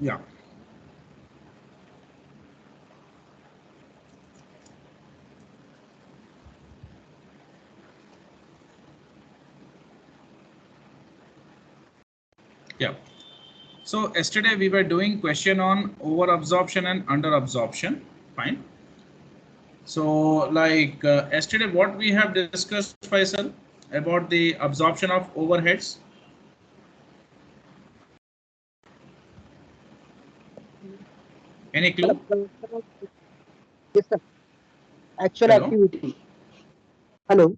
Yeah. Yeah. So yesterday we were doing question on over absorption and under absorption. Fine. So like yesterday what we have discussed, Faisal, about the absorption of overheads. Any clue? Yes, sir. Actual Hello? activity. Hello.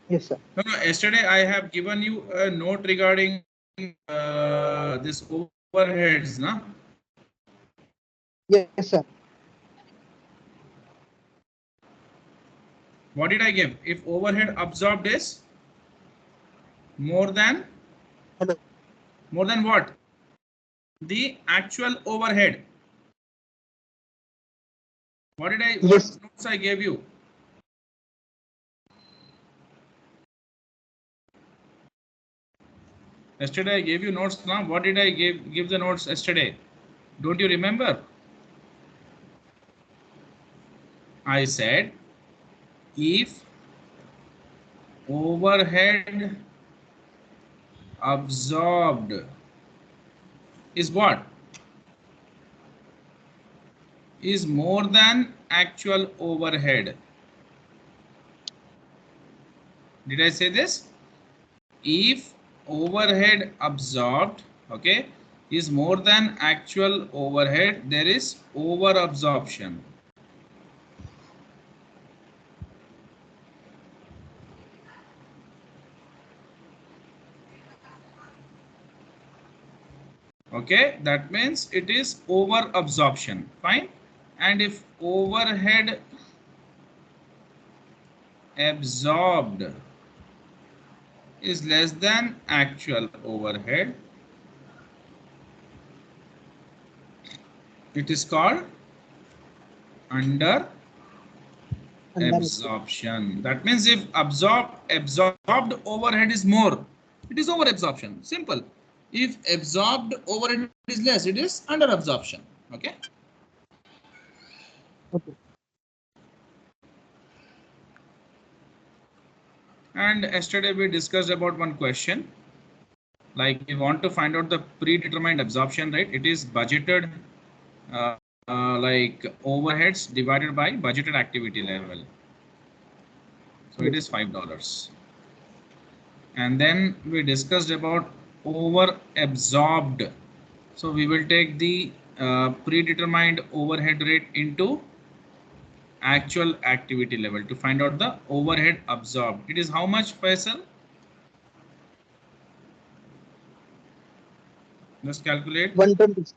Yes, sir. No, no, yesterday I have given you a note regarding this overheads, na? Yes, sir. What did I give? If overhead absorbed is more than Hello. what? The actual overhead. Yes. What notes I gave you? Yesterday I gave you notes now. What did I give the notes yesterday? Don't you remember? I said if overhead absorbed is what? Is more than actual overhead. Did I say this? If overhead absorbed, okay, is more than actual overhead, there is over absorption. Okay, that means it is over absorption. Fine. And if overhead absorbed is less than actual overhead, it is called under absorption. That means if absorbed overhead is more, it is over absorption. Simple. If absorbed overhead is less, it is under absorption. Okay. Okay. And yesterday we discussed about one question. Like we want to find out the predetermined absorption rate. It is budgeted like overheads divided by budgeted activity level. So it is $5. And then we discussed about over absorbed. So we will take the predetermined overhead rate into actual activity level to find out the overhead absorbed. It is how much, Faisal? Just calculate. 120.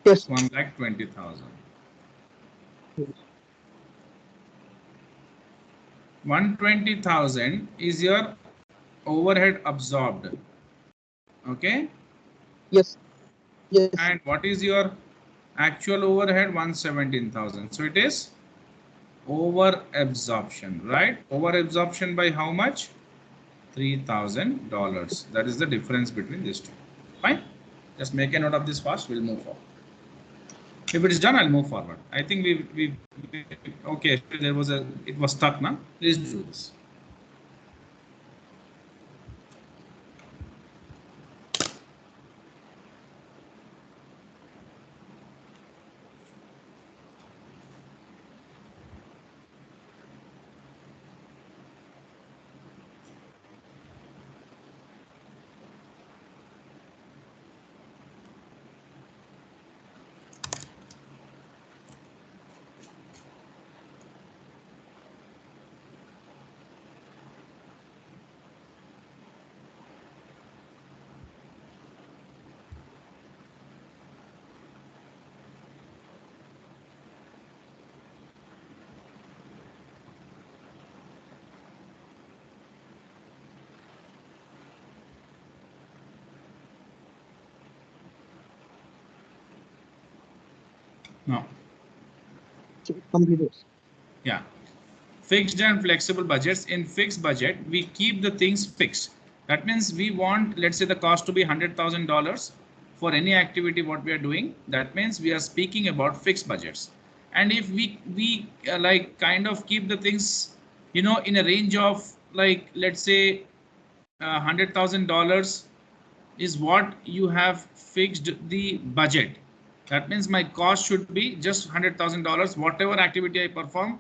Yes. 1,20,000. Yes. 120,000 is your overhead absorbed. Okay. Yes. Yes. And what is your actual overhead? 117,000. So it is over absorption, right? Over absorption by how much? $3,000. That is the difference between these two. Fine. Just make a note of this fast. We'll move forward. If it is done, I'll move forward. I think we okay. It was stuck now. Please do this. No. Completed. Yeah. Fixed and flexible budgets. In fixed budget, we keep the things fixed. That means we want, let's say, the cost to be $100,000 for any activity what we are doing, that means we are speaking about fixed budgets. And if we like kind of keep the things, you know, in a range of like, let's say $100,000 is what you have fixed the budget. That means my cost should be just $100,000. Whatever activity I perform,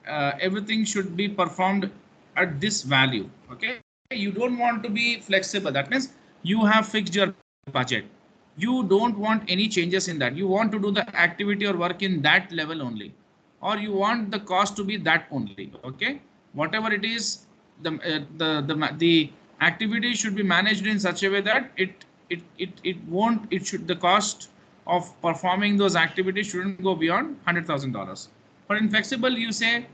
everything should be performed at this value. Okay, you don't want to be flexible. That means you have fixed your budget. You don't want any changes in that. You want to do the activity or work in that level only, or you want the cost to be that only. Okay, whatever it is, the activity should be managed in such a way that it should, the cost of performing those activities shouldn't go beyond $100,000. But in flexible, you say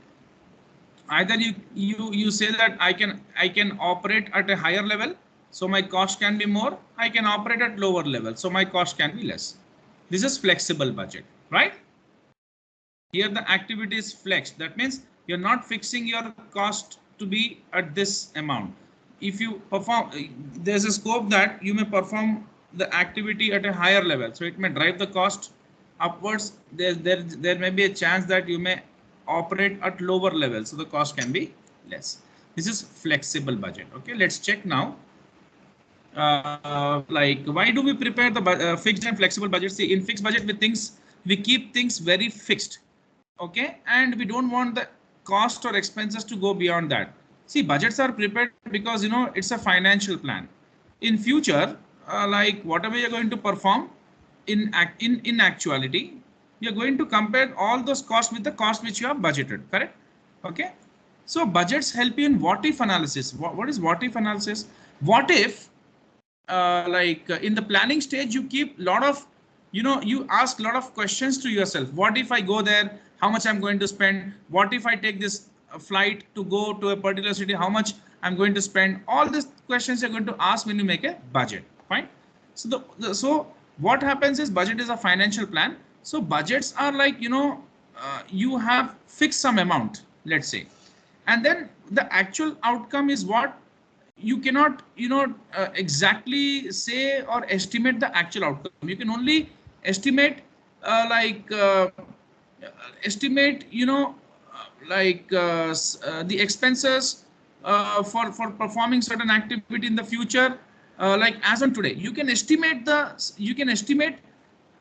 either you say that I can operate at a higher level, so my cost can be more. I can operate at lower level, so my cost can be less. This is flexible budget, right? Here the activity is flexed. That means you're not fixing your cost to be at this amount. If you perform, there's a scope that you may perform the activity at a higher level, so it may drive the cost upwards. There may be a chance that you may operate at lower level, so the cost can be less. This is flexible budget. Okay, let's check now. Like, why do we prepare the fixed and flexible budget? See, in fixed budget we keep things very fixed. Okay, and we don't want the cost or expenses to go beyond that. See, budgets are prepared because, you know, it's a financial plan. In future, like whatever you're going to perform in actuality, you're going to compare all those costs with the cost which you have budgeted, correct? Okay, so budgets help you in what if analysis. What is what if analysis? What if in the planning stage you keep lot of, you know, you ask a lot of questions to yourself. What if I go there, how much I'm going to spend? What if I take this flight to go to a particular city, how much I'm going to spend? All these questions you're going to ask when you make a budget, fine? So so what happens is, budget is a financial plan. So budgets are like, you know, you have fixed some amount, let's say, and then the actual outcome is what you cannot, you know, exactly say or estimate the actual outcome. You can only estimate estimate, you know, the expenses for performing certain activity in the future. Like as on today, you can estimate,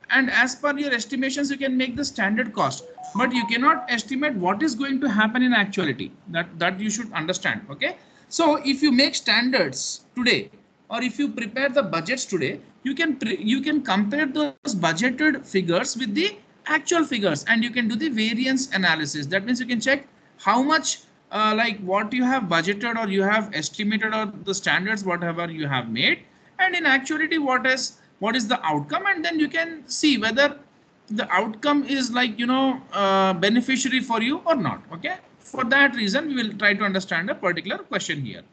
and as per your estimations you can make the standard cost, but you cannot estimate what is going to happen in actuality. That you should understand. Okay, so if you make standards today, or if you prepare the budgets today, you can compare those budgeted figures with the actual figures, and you can do the variance analysis. That means you can check how much like what you have budgeted or you have estimated, or the standards whatever you have made, and in actuality what is the outcome, and then you can see whether the outcome is like, you know, beneficiary for you or not. Okay, for that reason we will try to understand a particular question here.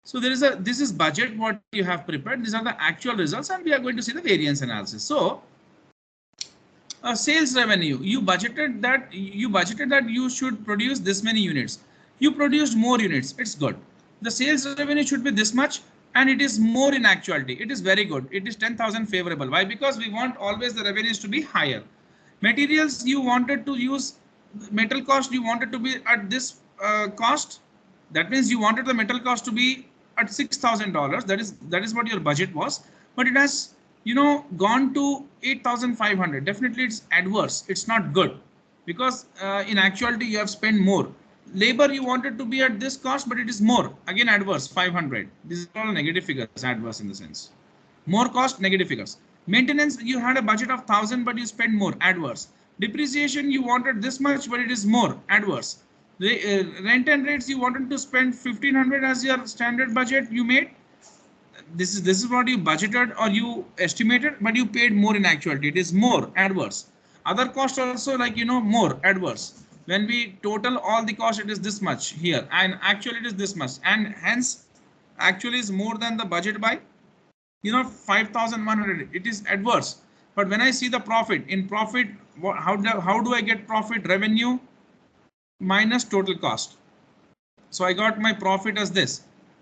So this is budget what you have prepared, these are the actual results, and we are going to see the variance analysis. So sales revenue, you budgeted that you should produce this many units. You produced more units, it's good. The sales revenue should be this much, and it is more in actuality. It is very good. It is 10,000 favorable. Why? Because we want always the revenues to be higher. Materials, you wanted to use metal cost, you wanted to be at this cost. That means you wanted the metal cost to be at $6,000. That is what your budget was, but it has, you know, gone to 8,500. Definitely it's adverse. It's not good, because in actuality you have spent more. Labor, you wanted to be at this cost, but it is more. Again adverse, 500. These are all negative figures, adverse in the sense. More cost, negative figures. Maintenance, you had a budget of 1,000, but you spent more, adverse. Depreciation, you wanted this much, but it is more, adverse. The rent and rates, you wanted to spend 1,500 as your standard budget you made. This is what you budgeted or you estimated, but you paid more in actuality. It is more, adverse. Other costs also, like, you know, more, adverse. When we total all the cost, it is this much here, and actually it is this much, and hence actually is more than the budget by, you know, 5,100. It is adverse. But when I see the profit, in profit, how do I get profit? Revenue minus total cost. So I got my profit as this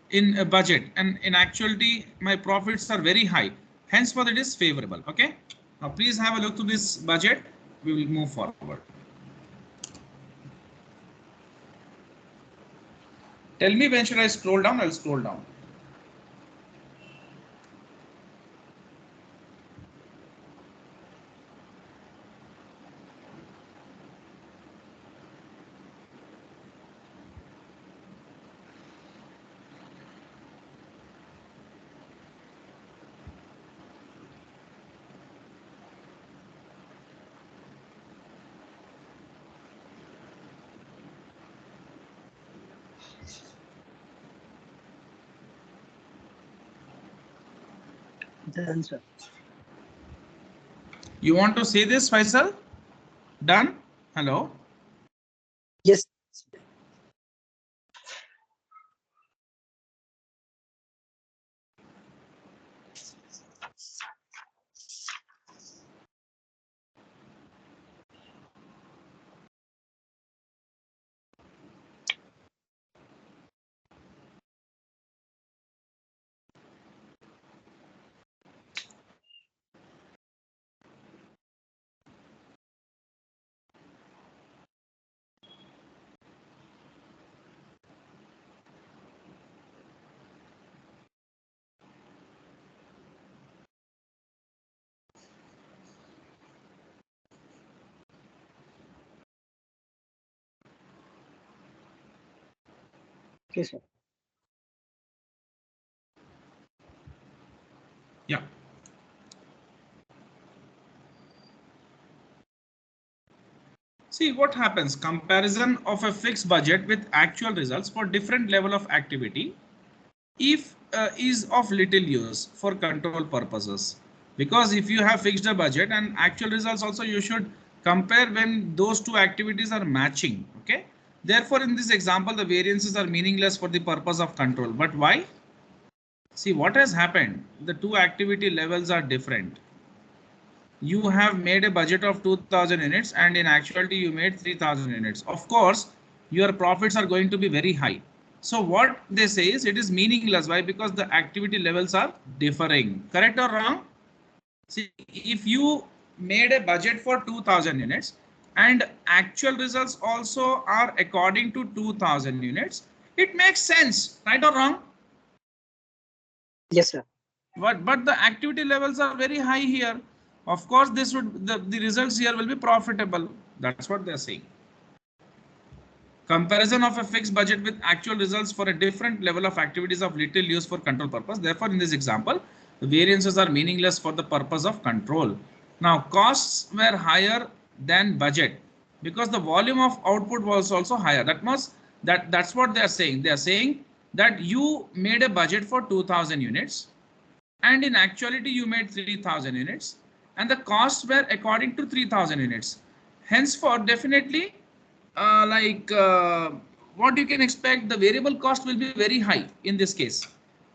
in a budget, and in actuality my profits are very high. Henceforth, it is favorable. Okay. Now, please have a look to this budget. We will move forward. Tell me when should I scroll down? I'll scroll down. Done, sir. You want to say this, Faisal? Done? Hello? Yes. Okay, sir. Yeah. See what happens. Comparison of a fixed budget with actual results for different level of activity if is of little use for control purposes, because if you have fixed a budget and actual results also, you should compare when those two activities are matching. Okay, therefore in this example the variances are meaningless for the purpose of control. But why? See what has happened, the two activity levels are different. You have made a budget of 2000 units and in actuality you made 3000 units. Of course your profits are going to be very high. So what they say is it is meaningless. Why? Because the activity levels are differing. Correct or wrong? See, if you made a budget for 2000 units and actual results also are according to 2000 units, it makes sense. Right or wrong? Yes, sir. But the activity levels are very high here. Of course, this would the results here will be profitable. That's what they're saying. Comparison of a fixed budget with actual results for a different level of activities of little use for control purpose. Therefore, in this example, the variances are meaningless for the purpose of control. Now, costs were higher than budget because the volume of output was also higher. That's what they are saying. They are saying that you made a budget for 2000 units and in actuality you made 3000 units and the costs were according to 3000 units. Henceforth, definitely what you can expect, the variable cost will be very high in this case.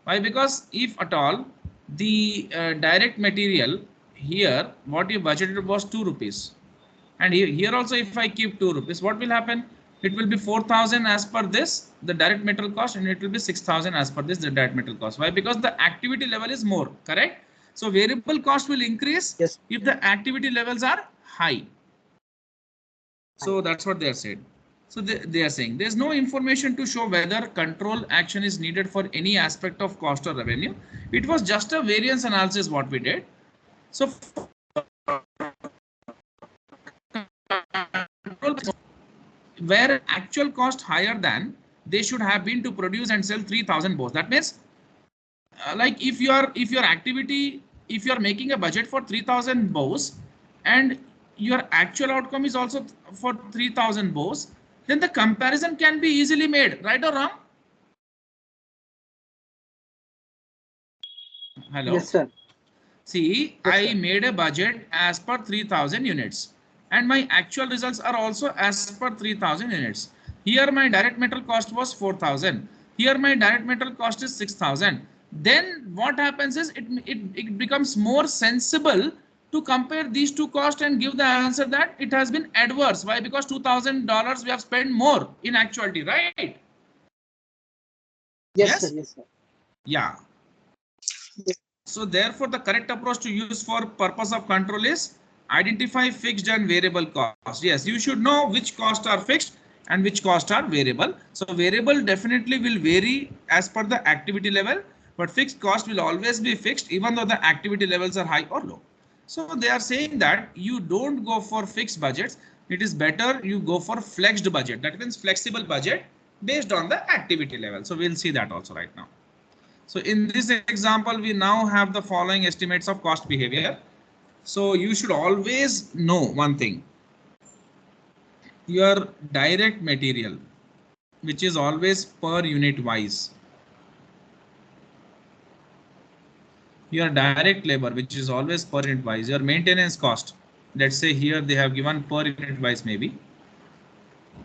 Why? Because if at all the direct material here what you budgeted was 2 rupees and here also if I keep 2 rupees, what will happen? It will be 4000 as per this the direct material cost and it will be 6000 as per this the direct material cost. Why? Because the activity level is more. Correct? So variable cost will increase Yes. if the activity levels are high. So that's what they are saying. So they are saying there's no information to show whether control action is needed for any aspect of cost or revenue. It was just a variance analysis what we did. So where actual cost higher than they should have been to produce and sell 3000 bows. That means like if your activity, if you are making a budget for 3000 bows and your actual outcome is also for 3000 bows, then the comparison can be easily made. Right or wrong? Hello. Yes, sir. See, Yes, I sir. made a budget as per 3000 units and my actual results are also as per 3000 units. Here my direct material cost was 4000. Here my direct material cost is 6000. Then what happens is it becomes more sensible to compare these two costs and give the answer that it has been adverse. Why? Because $2000 we have spent more in actuality, right? Yes, sir. Yes? Yes, sir. Yeah. Yes. So therefore the correct approach to use for purpose of control is identify fixed and variable costs. Yes, you should know which costs are fixed and which costs are variable. So variable definitely will vary as per the activity level, but fixed cost will always be fixed even though the activity levels are high or low. So they are saying that you don't go for fixed budgets. It is better you go for flexed budget. That means flexible budget based on the activity level. So we'll see that also right now. So in this example, we now have the following estimates of cost behavior. So you should always know one thing. Your direct material, which is always per unit wise. Your direct labor, which is always per unit wise. Your maintenance cost. Let's say here they have given per unit wise maybe.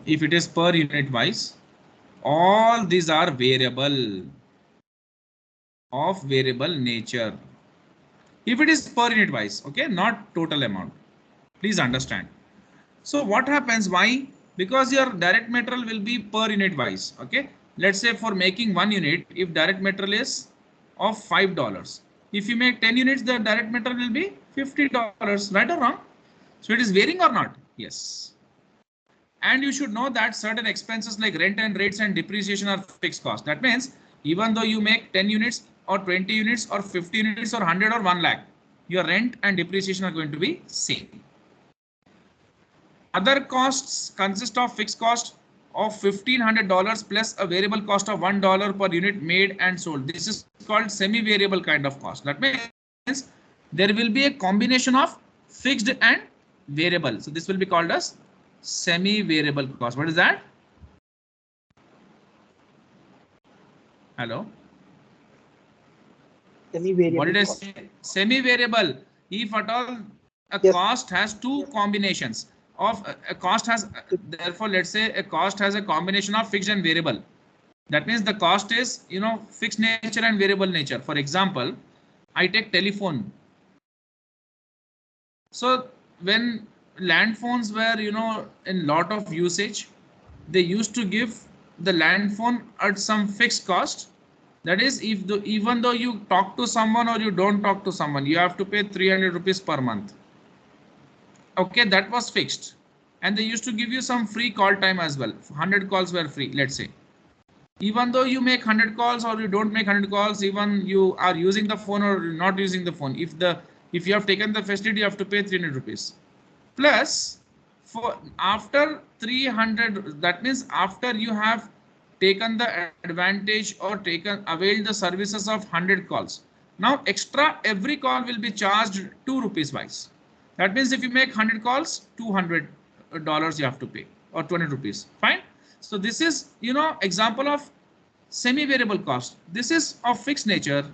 If it is per unit wise, all these are variable of variable nature. If it is per unit wise, okay, not total amount. Please understand. So what happens? Why? Because your direct material will be per unit wise. Okay. Let's say for making 1 unit, if direct material is of $5, if you make 10 units, the direct material will be $50. Right or wrong? So it is varying or not? Yes. And you should know that certain expenses like rent and rates and depreciation are fixed cost. That means even though you make 10 units or 20 units or 50 units or 100 or 1 lakh, your rent and depreciation are going to be same. Other costs consist of fixed cost of $1,500 plus a variable cost of $1 per unit made and sold. This is called semi-variable kind of cost. That means there will be a combination of fixed and variable. So this will be called as semi-variable cost. What is that? Hello? Semi-variable. What did I say? Semi-variable. If at all a Yes. cost has two combinations of a cost has, therefore let's say a cost has a combination of fixed and variable. That means the cost is, fixed nature and variable nature. For example, I take telephone. So when land phones were, in lot of usage, they used to give the land phone at some fixed cost. That is, if even though you talk to someone or you don't talk to someone, you have to pay 300 rupees per month. Okay, that was fixed. And they used to give you some free call time as well. 100 calls were free, let's say. Even though you make 100 calls or you don't make 100 calls, even you are using the phone or not using the phone, if you have taken the facility, you have to pay 300 rupees. Plus, for after 300, that means after you have taken the advantage or availed the services of 100 calls, now extra every call will be charged 2 rupees wise. That means if you make 100 calls, $200 you have to pay, or 20 rupees. Fine. So this is, example of semi-variable cost. This is of fixed nature.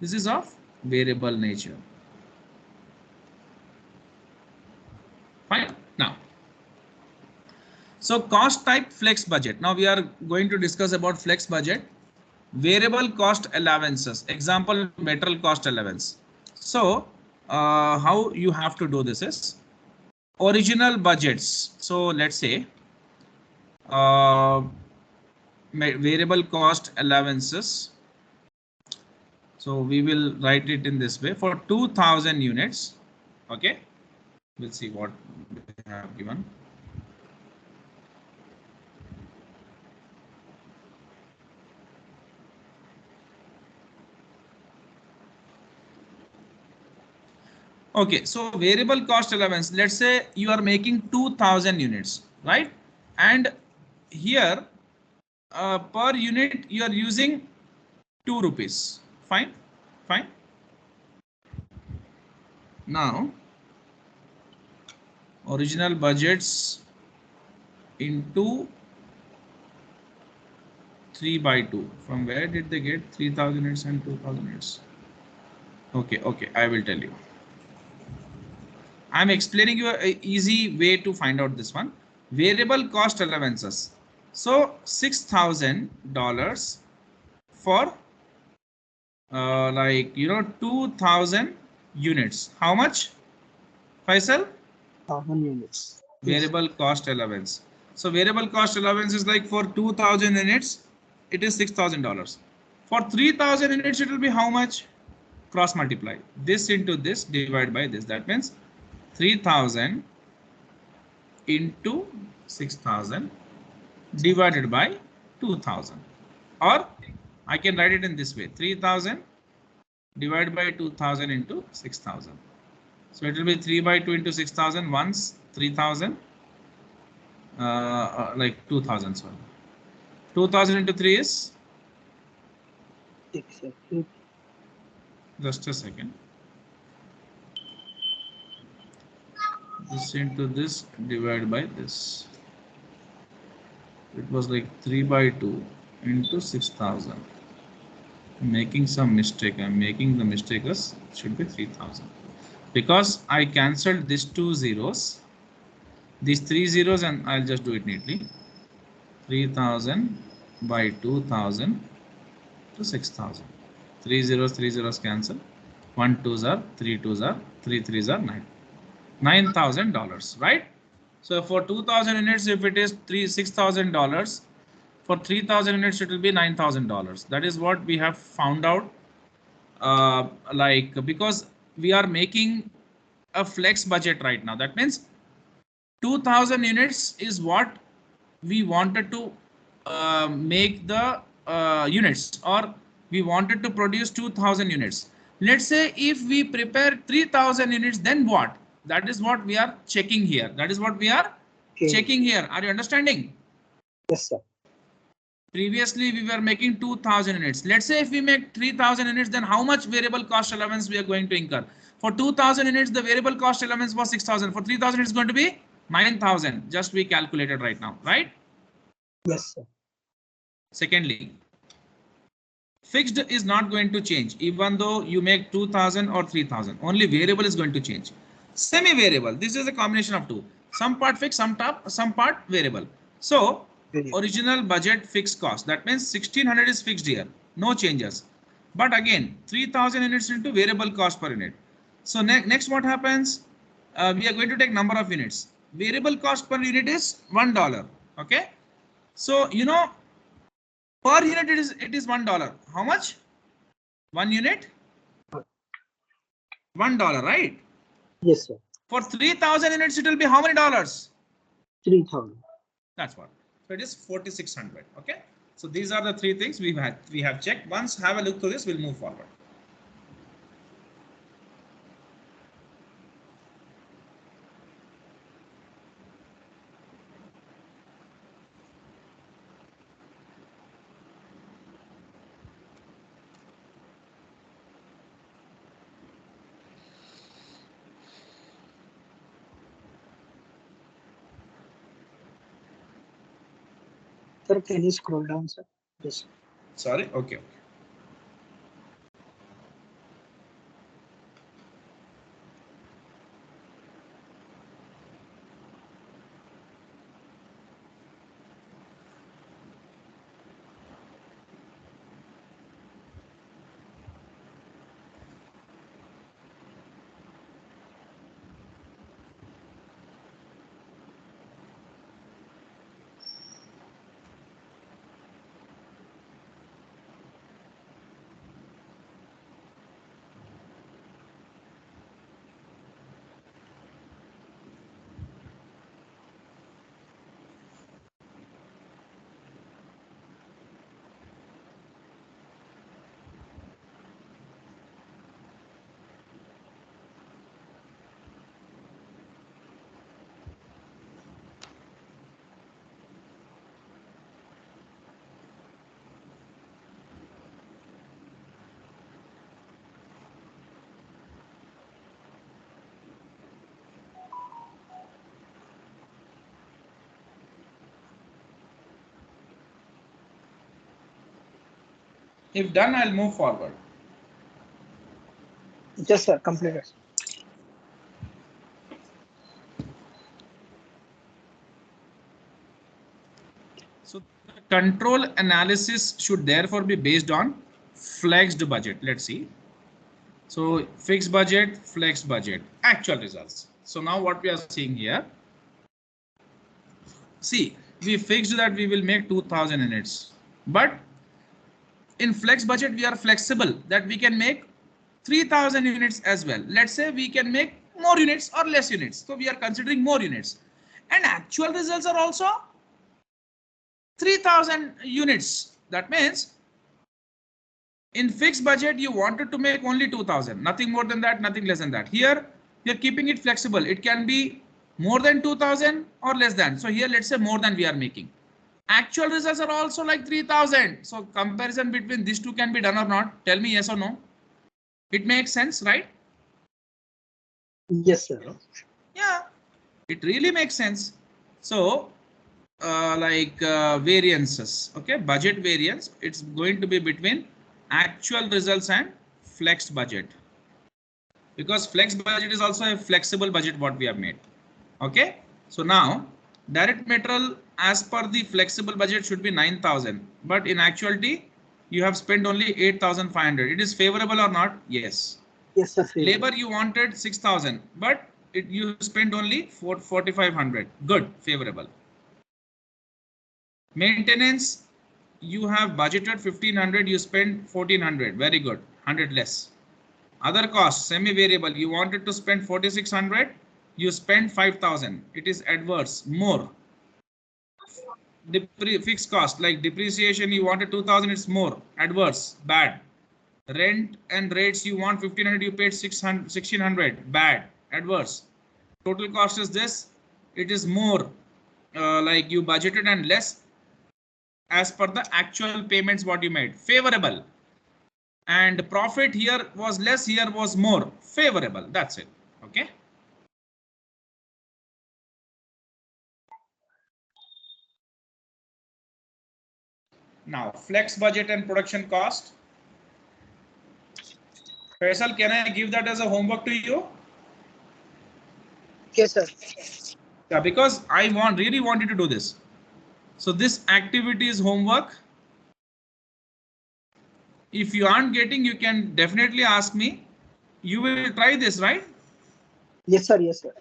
This is of variable nature. Fine. Now, so cost type flex budget. Now we are going to discuss about flex budget. Variable cost allowances. Example, material cost allowance. So how you have to do this is original budgets. So let's say variable cost allowances. So we will write it in this way for 2000 units. Okay, we'll see what they have given. Okay, so variable cost allowance, let's say you are making 2000 units, right? And here per unit you are using 2 rupees. Fine, fine. Now original budgets into 3 by 2. From where did they get 3000 units and 2000 units? Okay, I will tell you. I'm explaining you an easy way to find out this one. Variable cost allowances. So $6,000 for 2000 units. How much, Faisal? 1,000 units. Variable cost allowance. So variable cost allowance is like for 2000 units, it is $6,000. For 3000 units, it will be how much? cross multiply this into this divided by this. That means 3000 into 6000 divided by 2000, or I can write it in this way, 3000 divided by 2000 into 6000. So it will be 3 by 2 into 6000 once 3000 like 2000, sorry, 2000 into 3 is just a second, this into this divided by this, it was like 3 by 2 into 6000. Making some mistake, I'm making the mistake as should be 3000 because I cancelled these two zeros, these three zeros, and I'll just do it neatly. 3000 by 2000 to 6000. Three zeros cancel. 1 2s are 3 2s are 3 3s are 9. $9,000, right? So for 2000 units, if it is $6,000, for 3000 units, it will be $9,000. That is what we have found out. Like, because we are making a flex budget right now. That means 2000 units is what we wanted to make the units, or we wanted to produce 2000 units. Let's say if we prepare 3000 units, then what? That is what we are checking here. That is what we are checking here. Are you understanding? Yes, sir. Previously we were making 2000 units. Let's say if we make 3000 units, then how much variable cost allowance we are going to incur? For 2000 units, the variable cost allowance was 6000. For 3000, it's going to be 9000. Just we calculated right now, right? Yes, sir. Secondly, fixed is not going to change even though you make 2000 or 3000. Only variable is going to change. Semi variable, this is a combination of two, some part fixed, some part variable. So original budget fixed cost, that means 1600 is fixed here, no changes. But again 3000 units into variable cost per unit. So next what happens, we are going to take number of units. Variable cost per unit is $1. Okay, so you know, per unit it is $1. How much? 1 unit, $1, right? Yes, sir. For 3000 units, it will be how many dollars? 3000. That's what. So it is 4600. Okay. So these are the three things we have checked. Once have a look through this, we'll move forward. Sir, can you scroll down, sir? Yes. Sorry. Okay. If done, I'll move forward. Yes, sir. Completed. So the control analysis should therefore be based on flexed budget. Let's see. So fixed budget, flexed budget, actual results. So now what we are seeing here. See, we fixed that we will make 2000 units, but in flex budget we are flexible that we can make 3,000 units as well. Let's say we can make more units or less units. So we are considering more units. And actual results are also 3,000 units. That means in fixed budget, you wanted to make only 2,000, nothing more than that, nothing less than that. Here, you're keeping it flexible. It can be more than 2,000 or less than. So here, let's say more than we are making. Actual results are also like 3,000. So comparison between these two can be done or not? Tell me yes or no. It makes sense, right? Yes, sir. Yeah, it really makes sense. So variances, okay, budget variance, it's going to be between actual results and flexed budget, because flexed budget is also a flexible budget what we have made. Okay, so now direct material as per the flexible budget should be 9,000, but in actuality you have spent only 8,500. It is favorable or not? Yes. Yes, sir. Labor you wanted 6,000, but you spent only 4,500. Good, favorable. Maintenance, you have budgeted 1,500, you spend 1,400. Very good, 100 less. Other costs, semi-variable, you wanted to spend 4,600, you spend 5,000. It is adverse, more. Fixed cost like depreciation, you wanted 2,000, it's more, adverse, bad. Rent and rates, you want 1,500, you paid 1,600, bad, adverse. Total cost is this, it is more, like you budgeted and less as per the actual payments what you made, favorable. And profit here was less, here was more, favorable. That's it. Okay. Now flex budget and production cost. Faisal, can I give that as a homework to you? Yes, sir. Yeah, because I really want you to do this. So this activity is homework. If you aren't getting, you can definitely ask me. You will try this, right? Yes, sir. Yes, sir.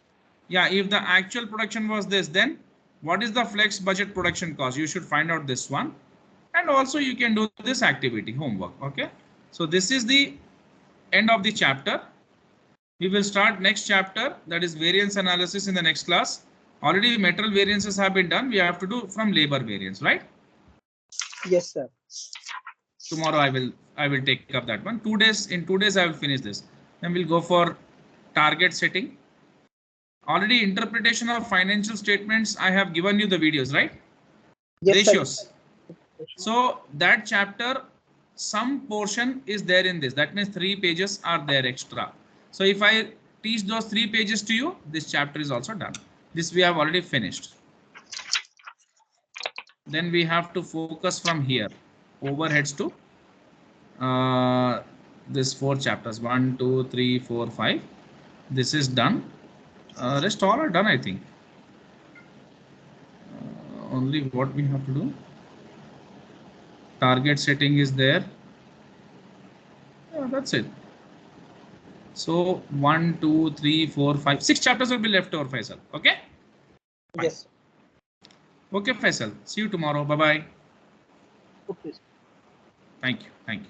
Yeah, if the actual production was this, then what is the flex budget production cost? You should find out this one. And also you can do this activity homework. Okay. So this is the end of the chapter. We will start next chapter, that is variance analysis, in the next class. Already material variances have been done. We have to do from labor variance, right? Yes, sir. Tomorrow I will take up that one. In 2 days I will finish this. Then we'll go for target setting. Already interpretation of financial statements, I have given you the videos, right? Yes, Ratios. sir. So that chapter, some portion is there in this. That means 3 pages are there extra. So if I teach those 3 pages to you, this chapter is also done. This we have already finished. Then we have to focus from here, overheads to this 4 chapters, 1, 2, 3, 4, 5. This is done. Rest all are done, I think. Only what we have to do. Target setting is there. Yeah, that's it. So 1, 2, 3, 4, 5, 6 chapters will be left over, Faisal. Okay? Fine. Yes. Okay, Faisal. See you tomorrow. Bye bye. Okay. Thank you. Thank you.